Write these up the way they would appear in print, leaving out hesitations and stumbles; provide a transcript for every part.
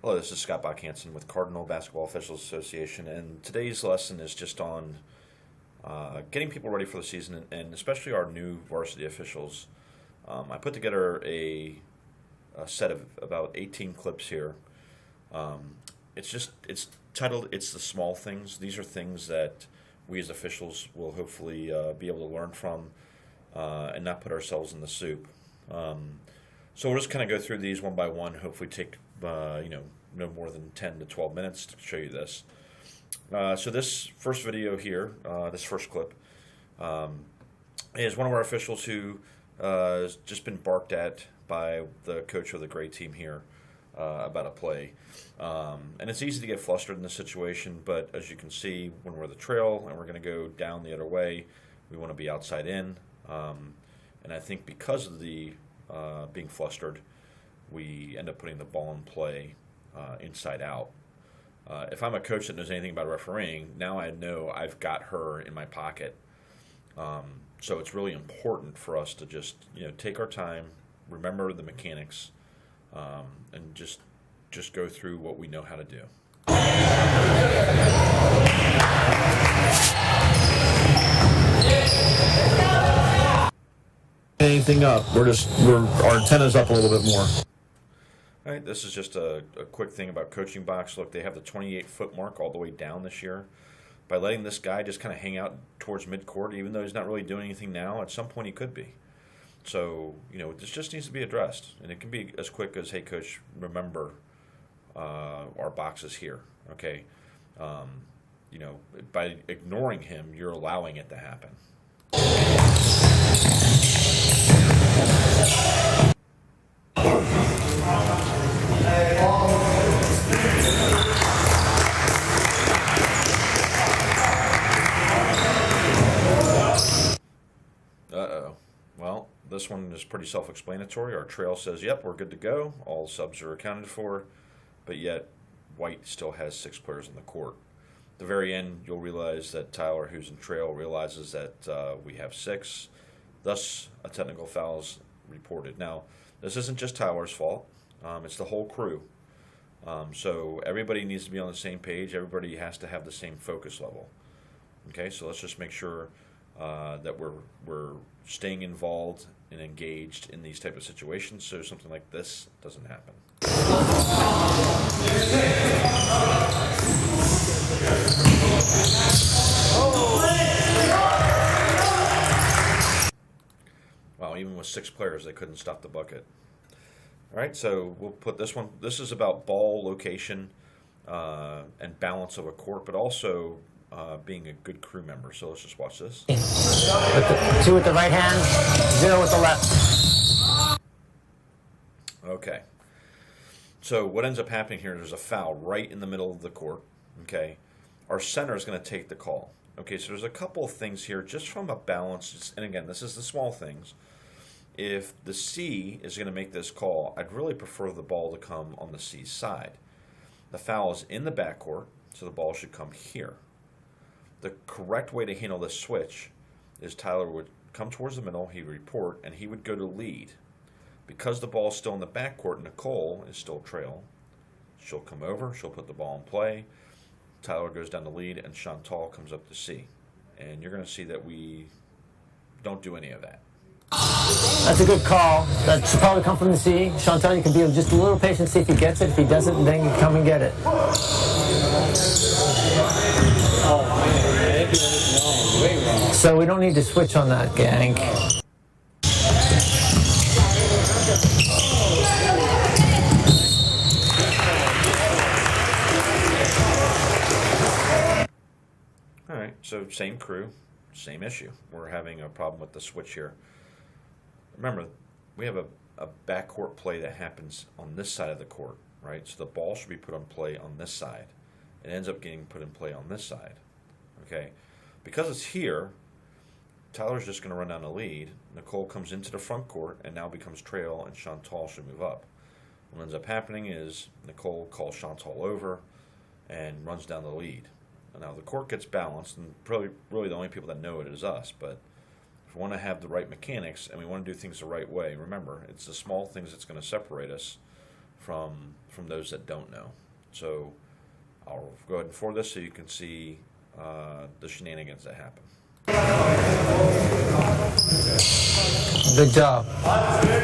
Hello, this is Scott Bach-Hansen with Cardinal Basketball Officials Association, and today's lesson is just on getting people ready for the season, and especially our new varsity officials. I put together a set of about 18 clips here. It's titled "It's the Small Things." These are things that we as officials will hopefully be able to learn from and not put ourselves in the soup. So we'll just kind of go through these one by one. Hopefully, take no more than 10 to 12 minutes to show you this. So this first video here, this first clip, is one of our officials who has just been barked at by the coach of the great team here about a play. And it's easy to get flustered in this situation, but as you can see, when we're the trail and we're going to go down the other way, we want to be outside in. And I think because of the being flustered, we end up putting the ball in play inside out. If I'm a coach that knows anything about refereeing, now I know I've got her in my pocket. So it's really important for us to just take our time, remember the mechanics, and just go through what we know how to do. Anything up? Our antenna's up a little bit more. All right, this is just a quick thing about coaching box. Look, they have the 28-foot mark all the way down this year. By letting this guy just kind of hang out towards midcourt, even though he's not really doing anything now, at some point he could be. So, this just needs to be addressed. And it can be as quick as, hey, coach, remember our box is here, okay? By ignoring him, you're allowing it to happen. Uh-oh. Well, this one is pretty self-explanatory. Our trail says, yep, we're good to go. All subs are accounted for, but yet White still has 6 players on the court. At the very end, you'll realize that Tyler, who's in trail, realizes that we have 6. Thus, a technical foul is reported. Now, this isn't just Tyler's fault. It's the whole crew. So everybody needs to be on the same page. Everybody has to have the same focus level. Okay, so let's just make sure that we're staying involved and engaged in these type of situations so something like this doesn't happen. Wow, even with 6 players, they couldn't stop the bucket. All right, so we'll put this one. This is about ball location and balance of a court, but also being a good crew member. So let's just watch this. 2 with the right hand, 0 with the left. Okay. So what ends up happening here, there's a foul right in the middle of the court. Okay. Our center is going to take the call. Okay, so there's a couple of things here just from a balance. And again, this is the small things. If the C is going to make this call, I'd really prefer the ball to come on the C side. The foul is in the backcourt, so the ball should come here. The correct way to handle this switch is Tyler would come towards the middle, he'd report, and he would go to lead. Because the ball is still in the backcourt, Nicole is still trail. She'll come over, she'll put the ball in play. Tyler goes down to lead, and Chantal comes up to C. And you're going to see that we don't do any of that. That's a good call. That should probably come from the C. Chantal, you can be just a little patient, see if he gets it. If he doesn't, then you come and get it. So we don't need to switch on that, gang. All right, so same crew, same issue. We're having a problem with the switch here. Remember, we have a backcourt play that happens on this side of the court, right? So the ball should be put on play on this side. It ends up getting put in play on this side, okay? Because it's here, Tyler's just going to run down the lead. Nicole comes into the front court and now becomes trail, and Chantal should move up. What ends up happening is Nicole calls Chantal over and runs down the lead. Now the court gets balanced, and probably really the only people that know it is us, but if we want to have the right mechanics and we want to do things the right way, remember, it's the small things that's going to separate us from those that don't know. So I'll go ahead and forward this so you can see the shenanigans that happen. Good job.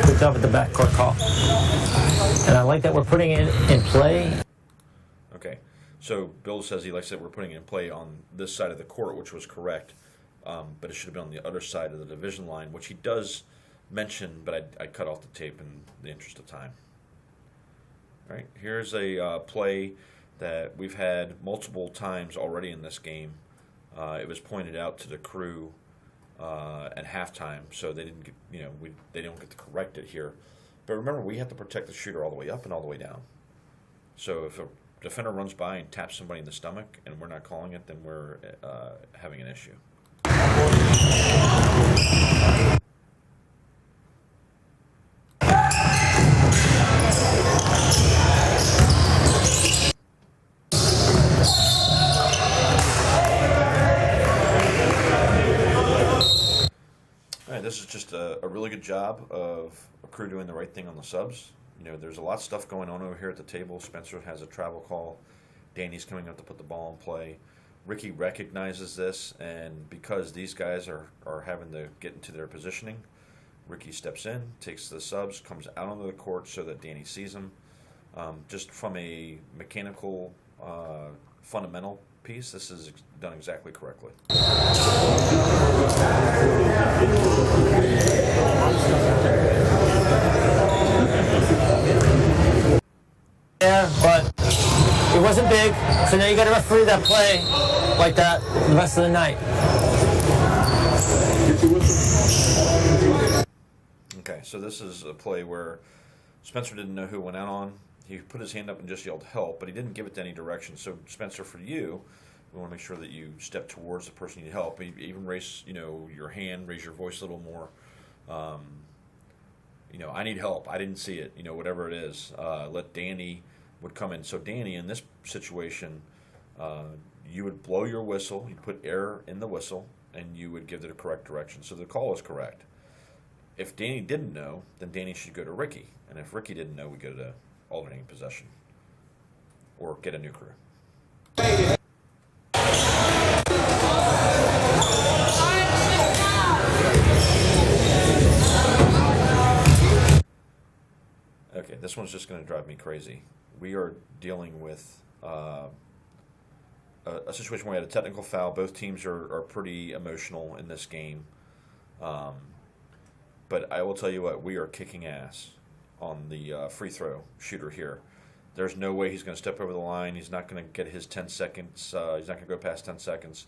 Good job at the backcourt call. And I like that we're putting it in play. Okay, so Bill says he likes that we're putting it in play on this side of the court, which was correct, but it should have been on the other side of the division line, which he does mention, but I cut off the tape in the interest of time. All right, here's a play that we've had multiple times already in this game. It was pointed out to the crew at halftime, so they didn't get, they don't get to correct it here. But remember, we have to protect the shooter all the way up and all the way down. So if a defender runs by and taps somebody in the stomach and we're not calling it, then we're having an issue. This is just a really good job of a crew doing the right thing on the subs. There's a lot of stuff going on over here at the table. Spencer has a travel call. Danny's coming up to put the ball in play. Ricky recognizes this, and because these guys are having to get into their positioning, Ricky steps in, takes the subs, comes out onto the court so that Danny sees him. Just from a mechanical, fundamental piece, this is done exactly correctly. Yeah, but it wasn't big, so now you got to referee that play like that the rest of the night. Okay, so this is a play where Spencer didn't know who went out on. He put his hand up and just yelled help, but he didn't give it to any direction. So Spencer, for you, we want to make sure that you step towards the person you need help. Even raise, your hand, raise your voice a little more. I need help. I didn't see it. Whatever it is, let Danny would come in. So Danny, in this situation, you would blow your whistle. You put air in the whistle, and you would give it the correct direction. So the call is correct. If Danny didn't know, then Danny should go to Ricky, and if Ricky didn't know, we go to alternating possession or get a new crew. Okay, this one's just going to drive me crazy. We are dealing with a situation where we had a technical foul. Both teams are pretty emotional in this game. But I will tell you what, we are kicking ass on the free throw shooter here. There's no way he's going to step over the line. He's not going to get his 10 seconds. He's not going to go past 10 seconds.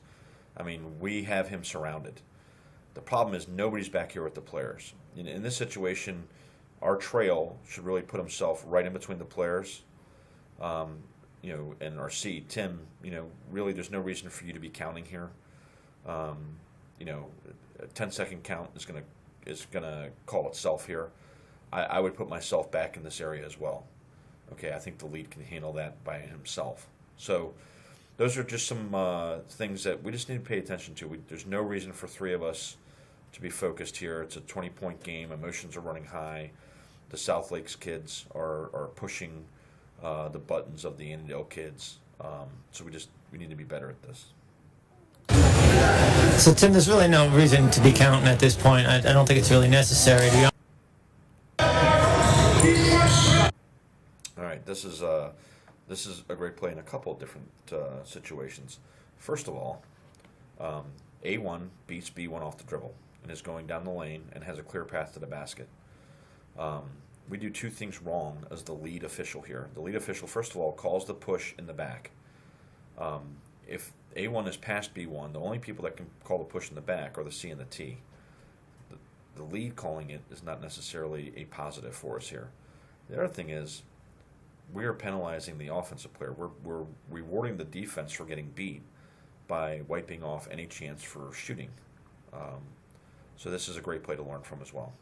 I mean, we have him surrounded. The problem is nobody's back here with the players. In this situation, our trail should really put himself right in between the players, and our C, Tim, really there's no reason for you to be counting here. A 10-second count is gonna call itself here. I would put myself back in this area as well. Okay, I think the lead can handle that by himself. So those are just some things that we just need to pay attention to. There's no reason for three of us to be focused here. It's a 20-point game. Emotions are running high. The South Lakes kids are pushing the buttons of the Annandale kids. So we need to be better at this. So, Tim, there's really no reason to be counting at this point. I don't think it's really necessary, to be honest. All right, this is a great play in a couple of different situations. First of all, A1 beats B1 off the dribble and is going down the lane and has a clear path to the basket. We do two things wrong as the lead official here. The lead official, first of all, calls the push in the back. If A1 is past B1, the only people that can call the push in the back are the C and the T. The lead calling it is not necessarily a positive for us here. The other thing is we are penalizing the offensive player. We're rewarding the defense for getting beat by wiping off any chance for shooting. So this is a great play to learn from as well.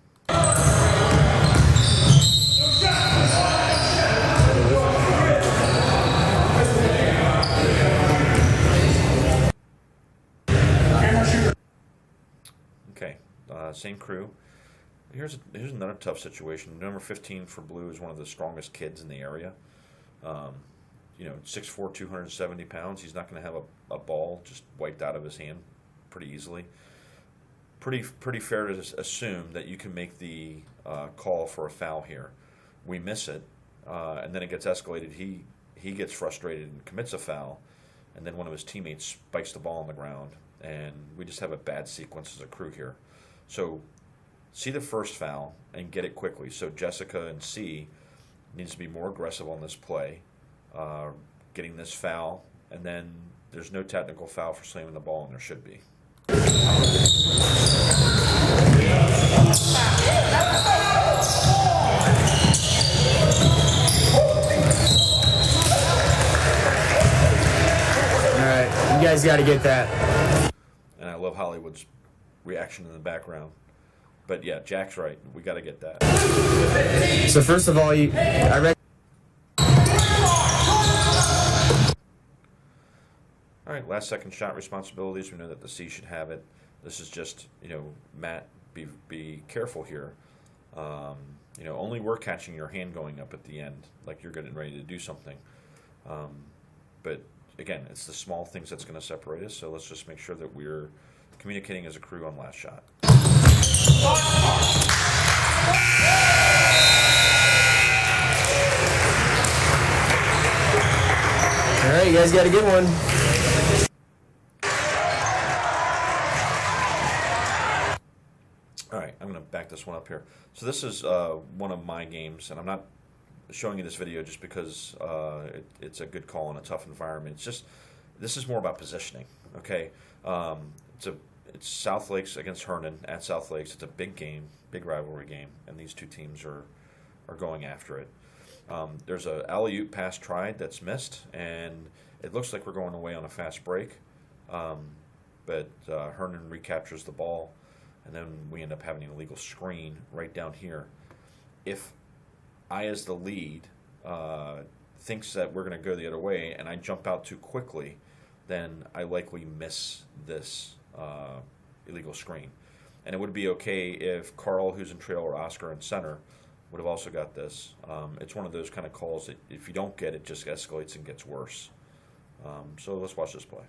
Okay, same crew. here's another tough situation. Number 15 for blue is one of the strongest kids in the area. 6'4", 270 pounds. He's not going to have a ball just wiped out of his hand pretty easily. Pretty fair to assume that you can make the call for a foul here. We miss it, and then it gets escalated. He gets frustrated and commits a foul, and then one of his teammates spikes the ball on the ground, and we just have a bad sequence as a crew here. So see the first foul and get it quickly. So Jessica and C needs to be more aggressive on this play, getting this foul, and then there's no technical foul for slamming the ball, and there should be. Alright, you guys got to get that. And I love Hollywood's reaction in the background. But yeah, Jack's right. We got to get that. So first of all, I read. All right, last second shot responsibilities. We know that the C should have it. This is just, Matt, be careful here. Only we're catching your hand going up at the end, like you're getting ready to do something. But again, it's the small things that's going to separate us. So let's just make sure that we're communicating as a crew on last shot. All right, you guys got a good one. All right, I'm going to back this one up here. So this is one of my games, and I'm not showing you this video just because it's a good call in a tough environment. This is more about positioning, okay? It's South Lakes against Hernan at South Lakes. It's a big game, big rivalry game, and these two teams are going after it. There's a alley-oop pass tried that's missed, and it looks like we're going away on a fast break. But Hernan recaptures the ball, and then we end up having an illegal screen right down here. If I, as the lead, thinks that we're going to go the other way, and I jump out too quickly, then I likely miss this illegal screen. And it would be okay if Carl, who's in trail, or Oscar in center, would have also got this. It's one of those kind of calls that if you don't get it, just escalates and gets worse. So let's watch this play.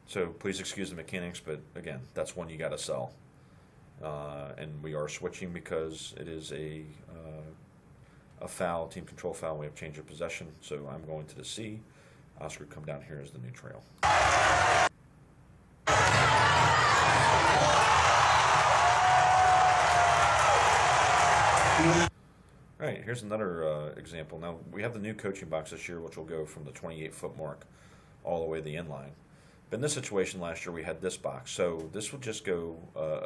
So please excuse the mechanics, but again, that's one you got to sell. And we are switching because it is a foul, team control foul. We have change of possession, so I'm going to the C. Oscar come down here as the new trail. All right, here's another example. Now, we have the new coaching box this year, which will go from the 28-foot mark all the way to the end line. But in this situation last year, we had this box. So this will just go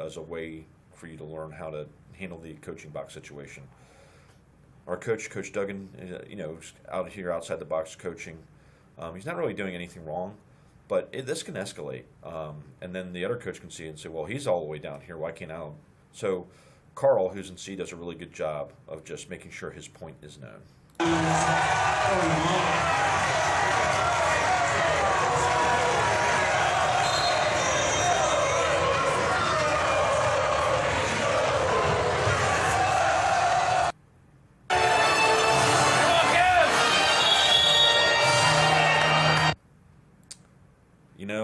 as a way for you to learn how to handle the coaching box situation. Our coach, Coach Duggan, out here outside the box coaching. He's not really doing anything wrong, but this can escalate. And then the other coach can see it and say, well, he's all the way down here. Why can't I? So Carl, who's in C, does a really good job of just making sure his point is known.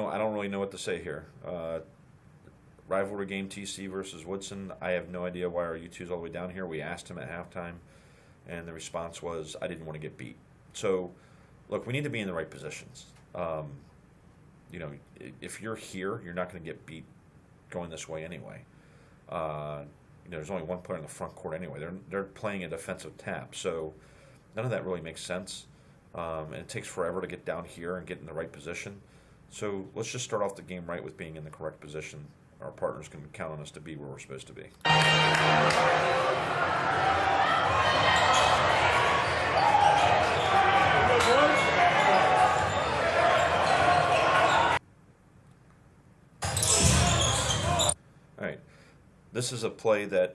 I don't really know what to say here. Rivalry game TC versus Woodson. I have no idea why our U2's all the way down here. We asked him at halftime, and the response was, I didn't want to get beat. So, look, we need to be in the right positions. If you're here, you're not going to get beat going this way anyway. There's only one player in the front court anyway. They're playing a defensive tap, so none of that really makes sense. And it takes forever to get down here and get in the right position. So let's just start off the game right with being in the correct position. Our partners can count on us to be where we're supposed to be. All right. This is a play that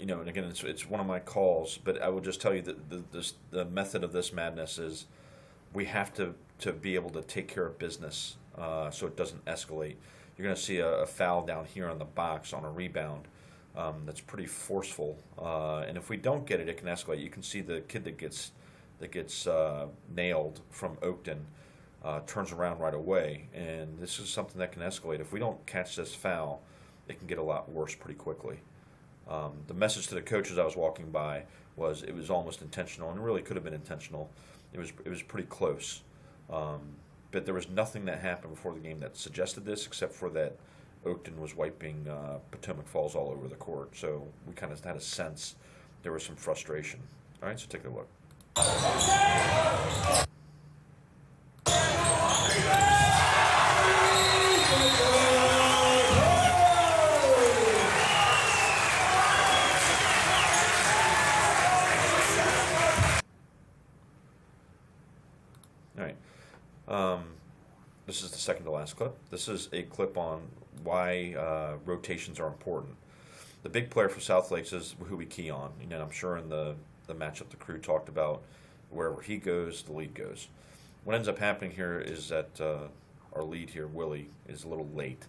and again, it's one of my calls, but I will just tell you that the method of this madness is we have to be able to take care of business so it doesn't escalate. You're going to see a foul down here on the box on a rebound that's pretty forceful, and if we don't get it, it can escalate. You can see the kid that gets nailed from Oakton turns around right away, and this is something that can escalate. If we don't catch this foul, it can get a lot worse pretty quickly. The message to the coaches I was walking by was it was almost intentional, and it really could have been intentional. It was pretty close, but there was nothing that happened before the game that suggested this, except for that Oakton was wiping Potomac Falls all over the court. So we kind of had a sense there was some frustration. All right, so take a look. All right. This is the second to last clip. This is a clip on why rotations are important. The big player for South Lakes is who we key on. I'm sure in the matchup the crew talked about wherever he goes, the lead goes. What ends up happening here is that our lead here, Willie, is a little late.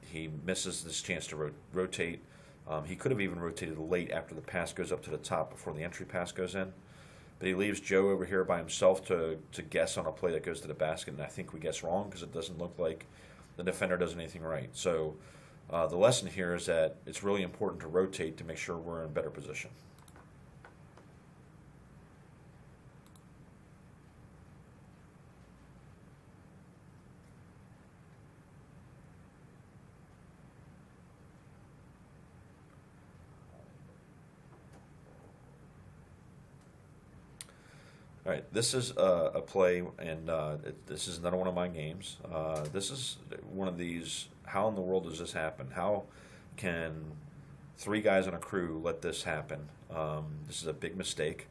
He misses this chance to rotate. He could have even rotated late after the pass goes up to the top before the entry pass goes in. But he leaves Joe over here by himself to guess on a play that goes to the basket, and I think we guess wrong because it doesn't look like the defender does anything right. So the lesson here is that it's really important to rotate to make sure we're in a better position. All right, this is a play, and this is another one of my games. This is one of these, how in the world does this happen? How can three guys on a crew let this happen? This is a big mistake.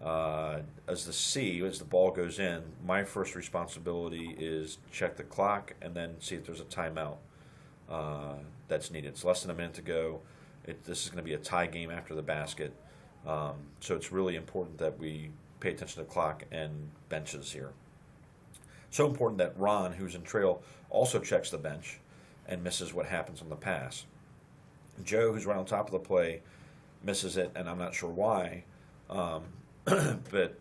As the ball goes in, my first responsibility is check the clock and then see if there's a timeout that's needed. It's less than a minute to go. This is going to be a tie game after the basket. So it's really important that we pay attention to the clock and benches here. So important that Ron, who's in trail, also checks the bench and misses what happens on the pass. Joe, who's right on top of the play, misses it, and I'm not sure why. But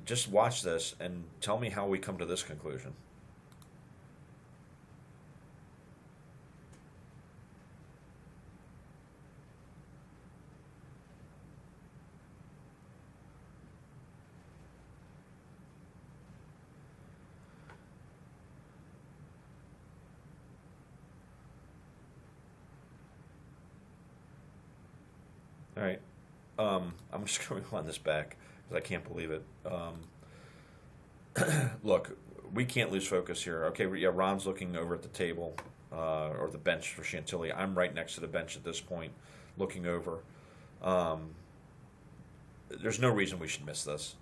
just watch this and tell me how we come to this conclusion. All right, I'm just going to run this back because I can't believe it. Look, we can't lose focus here. Okay, yeah, Ron's looking over at the table or the bench for Chantilly. I'm right next to the bench at this point, looking over. There's no reason we should miss this.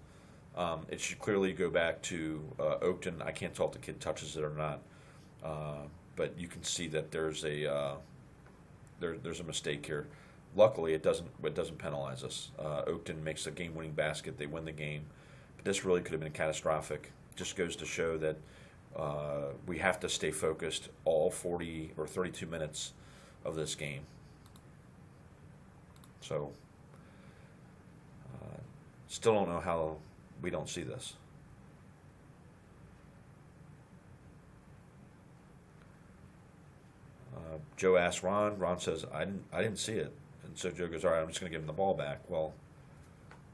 It should clearly go back to Oakton. I can't tell if the kid touches it or not, but you can see that there's a mistake here. Luckily, it doesn't penalize us. Oakton makes the game-winning basket. They win the game. But this really could have been catastrophic. Just goes to show that we have to stay focused all 40 or 32 minutes of this game. So, still don't know how we don't see this. Joe asks Ron. Ron says, I didn't see it. And so Joe goes, all right, I'm just going to give him the ball back. Well,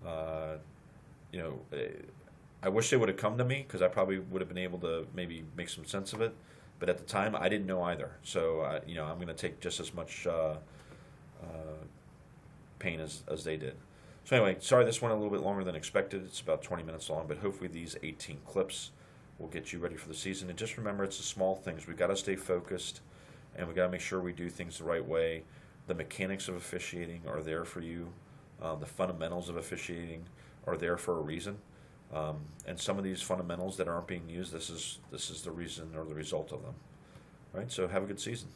I wish they would have come to me because I probably would have been able to maybe make some sense of it. But at the time, I didn't know either. So, I'm going to take just as much pain as they did. So anyway, sorry this went a little bit longer than expected. It's about 20 minutes long, but hopefully these 18 clips will get you ready for the season. And just remember, it's the small things. We've got to stay focused, and we've got to make sure we do things the right way. The mechanics of officiating are there for you. The fundamentals of officiating are there for a reason. And some of these fundamentals that aren't being used, this is the reason or the result of them. All right, so have a good season.